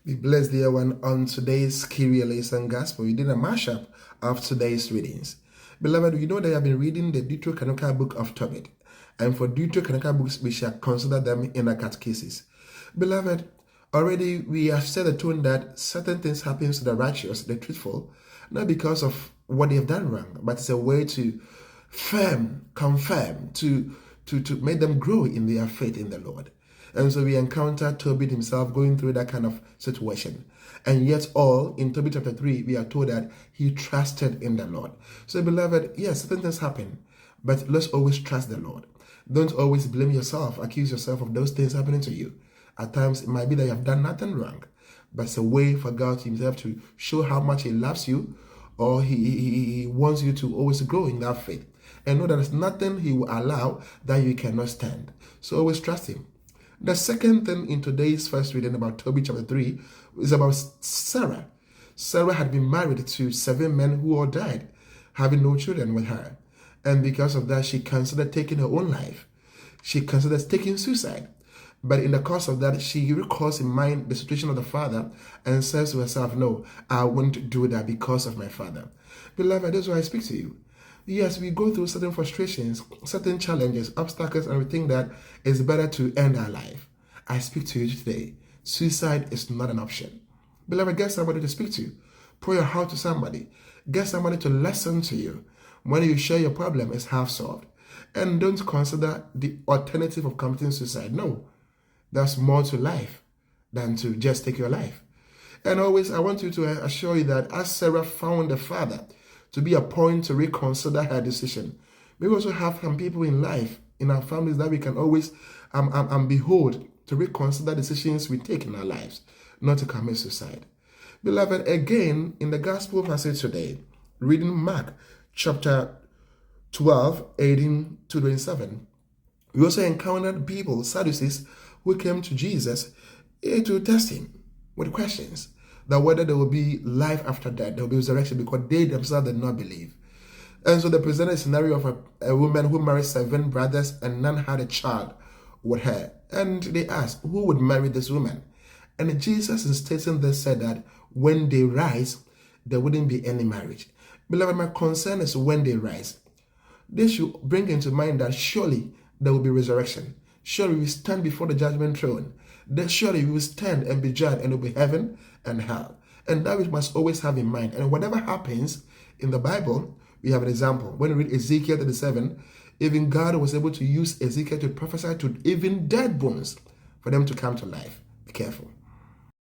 Be blessed, dear one. On today's Kyrie eleison gospel, we did a mashup of today's readings. Beloved, you know that I have been reading the Deuterocanonical book of Tobit. And for Deuterocanonical books, we shall consider them in our catechesis. Beloved, already we have set the tone that certain things happen to the righteous, the truthful, not because of what they have done wrong, but it's a way to confirm, to make them grow in their faith in the Lord. And so we encounter Tobit himself going through that kind of situation. And yet all, in Tobit chapter 3, we are told that he trusted in the Lord. So beloved, yes, certain things happen, but let's always trust the Lord. Don't always blame yourself, accuse yourself of those things happening to you. At times, it might be that you have done nothing wrong, but it's a way for God himself to show how much he loves you, or he wants you to always grow in that faith. And know that there's nothing he will allow that you cannot stand. So always trust him. The second thing in today's first reading about Tobit chapter 3 is about Sarah. Sarah had been married to 7 men who all died, having no children with her. And because of that, she considered taking her own life. She considered taking suicide. But in the course of that, she recalls in mind the situation of the father and says to herself, no, I won't do that because of my father. Beloved, that's why I speak to you. Yes, we go through certain frustrations, certain challenges, obstacles, and we think that it's better to end our life. I speak to you today. Suicide is not an option. Beloved, get somebody to speak to. Pour your heart to somebody. Get somebody to listen to you. When you share your problem, it's half solved. And don't consider the alternative of committing suicide. No, there's more to life than to just take your life. And always, I want you to assure you that as Sarah found the father to be a point to reconsider her decision, we also have some people in life, in our families, that we can always behold to reconsider decisions we take in our lives, not to commit suicide. Beloved, again, in the gospel passage today, reading Mark chapter 12, 18 to 27, we also encountered people, Sadducees, who came to Jesus to test him with questions that whether there will be life after death, there will be resurrection, because they themselves did not believe. And so they presented a scenario of a woman who married 7 brothers and none had a child with her. And they asked, who would marry this woman? And Jesus, in stating this, said that when they rise, there wouldn't be any marriage. Beloved, my concern is when they rise. They should bring into mind that surely there will be resurrection. Surely we stand before the judgment throne. Then surely we will stand and be judged, and it will be heaven and hell. And that we must always have in mind. And whatever happens in the Bible, we have an example. When we read Ezekiel 37, even God was able to use Ezekiel to prophesy to even dead bones for them to come to life. Be careful.